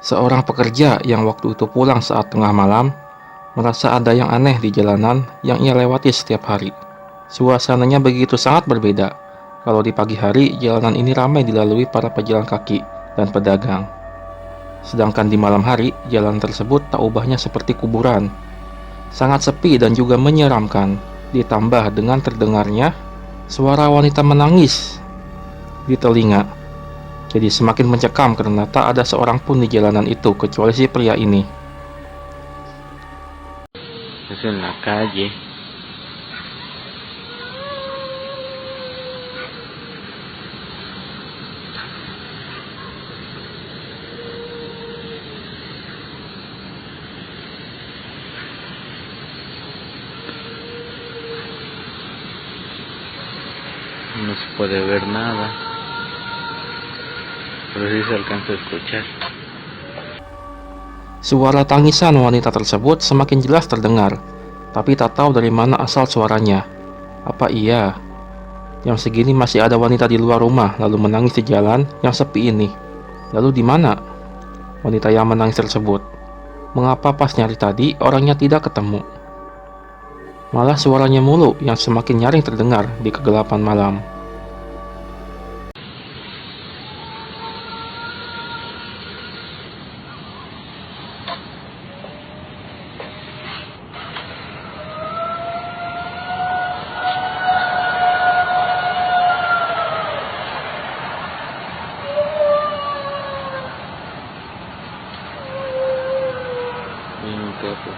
Seorang pekerja yang waktu itu pulang saat tengah malam merasa ada yang aneh di jalanan yang ia lewati setiap hari. Suasananya begitu sangat berbeda. Kalau di pagi hari, jalanan ini ramai dilalui para pejalan kaki dan pedagang. Sedangkan di malam hari, jalan tersebut tak ubahnya seperti kuburan. Sangat sepi dan juga menyeramkan. Ditambah dengan terdengarnya suara wanita menangis di telinga. Jadi semakin mencekam karena tak ada seorang pun di jalanan itu kecuali si pria ini. Es en la calle. No se puede ver nada, pero sí se alcanza a escuchar. Suara tangisan wanita tersebut semakin jelas terdengar, tapi tak tahu dari mana asal suaranya. Apa iya jam segini masih ada wanita di luar rumah lalu menangis di jalan yang sepi ini? Lalu di mana wanita yang menangis tersebut? Mengapa pas nyari tadi orangnya tidak ketemu? Malah suaranya mulu yang semakin nyaring terdengar di kegelapan malam. Y un perro.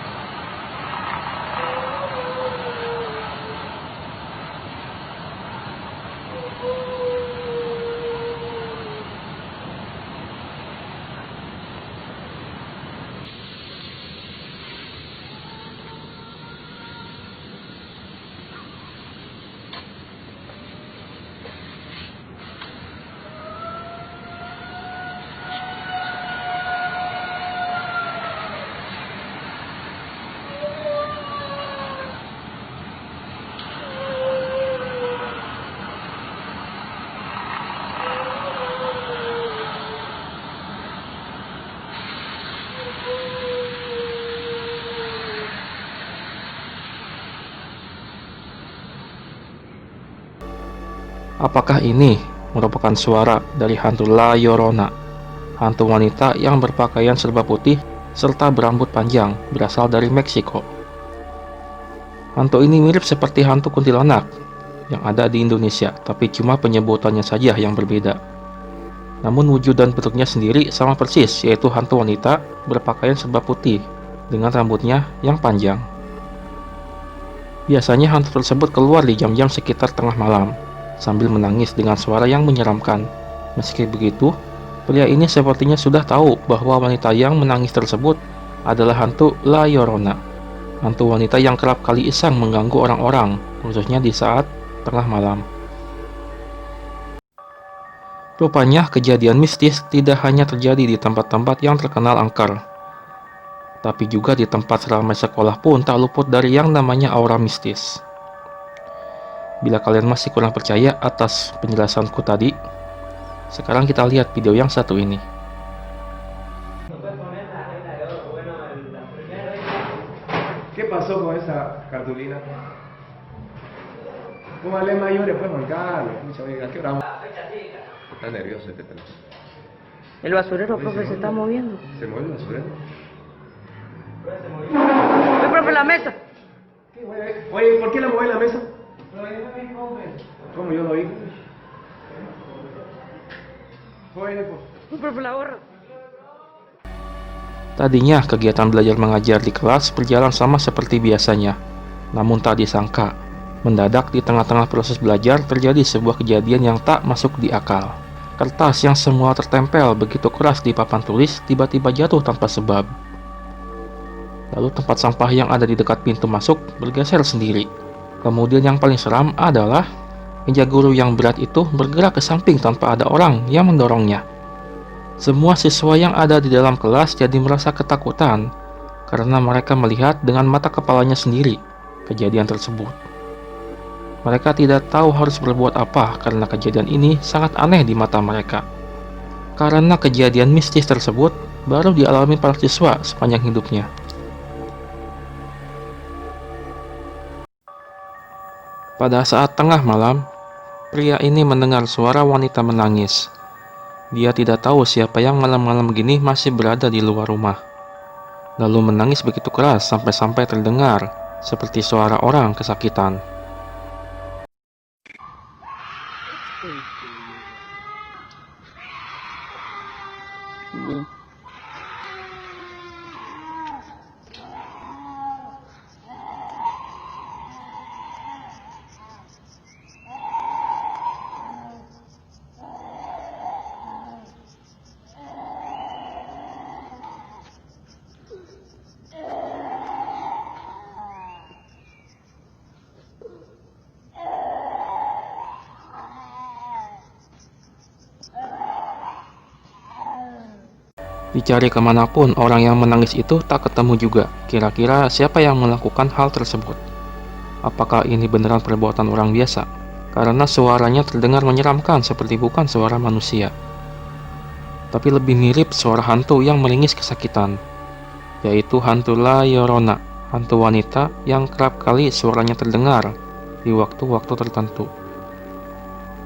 Apakah ini merupakan suara dari hantu La Llorona, hantu wanita yang berpakaian serba putih serta berambut panjang berasal dari Meksiko? Hantu ini mirip seperti hantu kuntilanak yang ada di Indonesia, tapi cuma penyebutannya saja yang berbeda. Namun wujud dan bentuknya sendiri sama persis, yaitu hantu wanita berpakaian serba putih dengan rambutnya yang panjang. Biasanya hantu tersebut keluar di jam-jam sekitar tengah malam sambil menangis dengan suara yang menyeramkan. Meski begitu, pria ini sepertinya sudah tahu bahwa wanita yang menangis tersebut adalah hantu La Llorona, hantu wanita yang kerap kali iseng mengganggu orang-orang, khususnya di saat tengah malam. Rupanya kejadian mistis tidak hanya terjadi di tempat-tempat yang terkenal angker, tapi juga di tempat ramai sekolah pun tak luput dari yang namanya aura mistis. Bila kalian masih kurang percaya atas penjelasanku tadi, sekarang kita lihat video yang satu ini. ¿Qué pasó con esa cartulina? Póngale mayores, pues, Juan Carlos. Pucha, oiga, ¿qué hora? Está nervioso este teléfono. El basurero, profe, se está moviendo. ¿Se mueve el basurero? ¡Ay, profe, la mesa! ¿Qué, oye, ¿por qué la mueve la mesa? ¿Cómo yo lo oí? Joder, pues. ¡Ay, profe, la gorra! Tadinya kegiatan belajar mengajar di kelas berjalan sama seperti biasanya. Namun tak disangka, mendadak di tengah-tengah proses belajar terjadi sebuah kejadian yang tak masuk di akal. Kertas yang semula tertempel begitu keras di papan tulis tiba-tiba jatuh tanpa sebab. Lalu tempat sampah yang ada di dekat pintu masuk bergeser sendiri. Kemudian yang paling seram adalah meja guru yang berat itu bergerak ke samping tanpa ada orang yang mendorongnya. Semua siswa yang ada di dalam kelas jadi merasa ketakutan karena mereka melihat dengan mata kepalanya sendiri kejadian tersebut. Mereka tidak tahu harus berbuat apa karena kejadian ini sangat aneh di mata mereka. Karena kejadian mistis tersebut, baru dialami para siswa sepanjang hidupnya. Pada saat tengah malam, pria ini mendengar suara wanita menangis. Dia tidak tahu siapa yang malam-malam begini masih berada di luar rumah. Lalu menangis begitu keras sampai-sampai terdengar seperti suara orang kesakitan. Dicari kemanapun orang yang menangis itu tak ketemu juga. Kira-kira siapa yang melakukan hal tersebut? Apakah ini beneran perbuatan orang biasa? Karena suaranya terdengar menyeramkan seperti bukan suara manusia, tapi lebih mirip suara hantu yang meringis kesakitan, yaitu hantu La Llorona, hantu wanita yang kerap kali suaranya terdengar di waktu-waktu tertentu.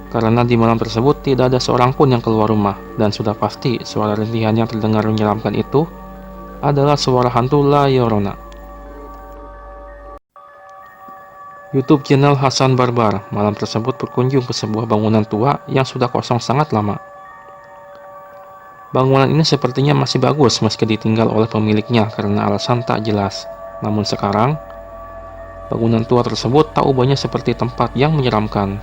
Karena di malam tersebut tidak ada seorang pun yang keluar rumah, dan sudah pasti suara rintihan yang terdengar menyeramkan itu adalah suara hantu La Llorona. YouTube channel Hasan Barbar malam tersebut berkunjung ke sebuah bangunan tua yang sudah kosong sangat lama. Bangunan ini sepertinya masih bagus meski ditinggal oleh pemiliknya karena alasan tak jelas. Namun sekarang, bangunan tua tersebut tak ubahnya seperti tempat yang menyeramkan.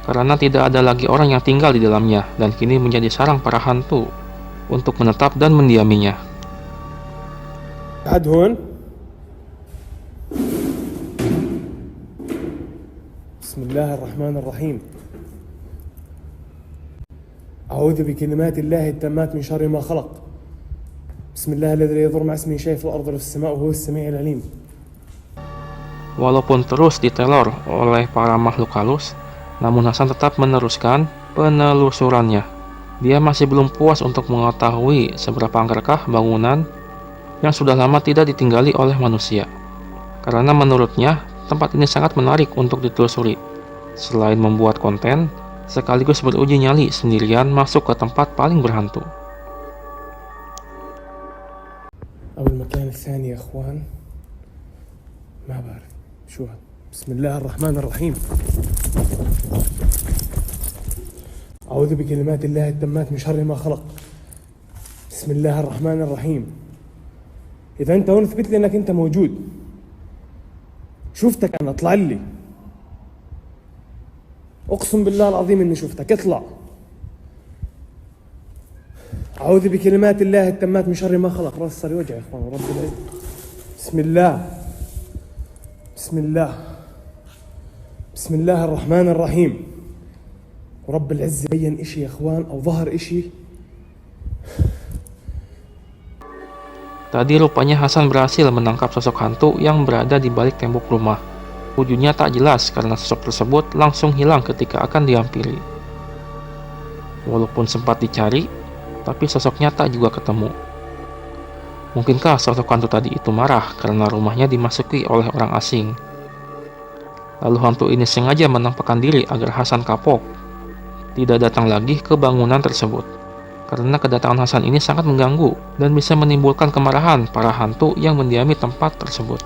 Karena tidak ada lagi orang yang tinggal di dalamnya dan kini menjadi sarang para hantu untuk menetap dan mendiaminya. Adhun. Bismillahirrahmanirrahim. أعوذ بكلمات الله التامات من شر ما خلق. بسم الله الذي لا يضر مع اسمه شيء في الأرض ولا في السماء وهو السميع العليم. Walaupun terus diteror oleh para makhluk halus, namun Hasan tetap meneruskan penelusurannya. Dia masih belum puas untuk mengetahui seberapa angkerkah bangunan yang sudah lama tidak ditinggali oleh manusia. Karena menurutnya, tempat ini sangat menarik untuk ditelusuri. Selain membuat konten, sekaligus beruji nyali sendirian masuk ke tempat paling berhantu. المكان الثاني يا اخوان ما بعرف شو هذا. بسم الله الرحمن الرحيم. أعوذ بكلمات الله التامات من شر ما خلق. بسم الله الرحمن الرحيم. إذا أنت هون اثبت لي أنك أنت موجود. شفتك أنا، اطلع لي. أقسم بالله العظيم إني شفتك، اطلع. أعوذ بكلمات الله التامات من شر ما خلق. راس صار يوجع يا إخوان رب العزة. بسم الله. بسم الله. بسم الله الرحمن الرحيم. ورب العزة بين إشي يا إخوان أو ظهر إشي. Tadi rupanya Hasan berhasil menangkap sosok hantu yang berada di balik tembok rumah. Wujudnya tak jelas karena sosok tersebut langsung hilang ketika akan dihampiri. Walaupun sempat dicari, tapi sosoknya tak juga ketemu. Mungkinkah sosok hantu tadi itu marah karena rumahnya dimasuki oleh orang asing? Lalu hantu ini sengaja menampakkan diri agar Hasan kapok tidak datang lagi ke bangunan tersebut. Karena kedatangan Hasan ini sangat mengganggu dan bisa menimbulkan kemarahan para hantu yang mendiami tempat tersebut.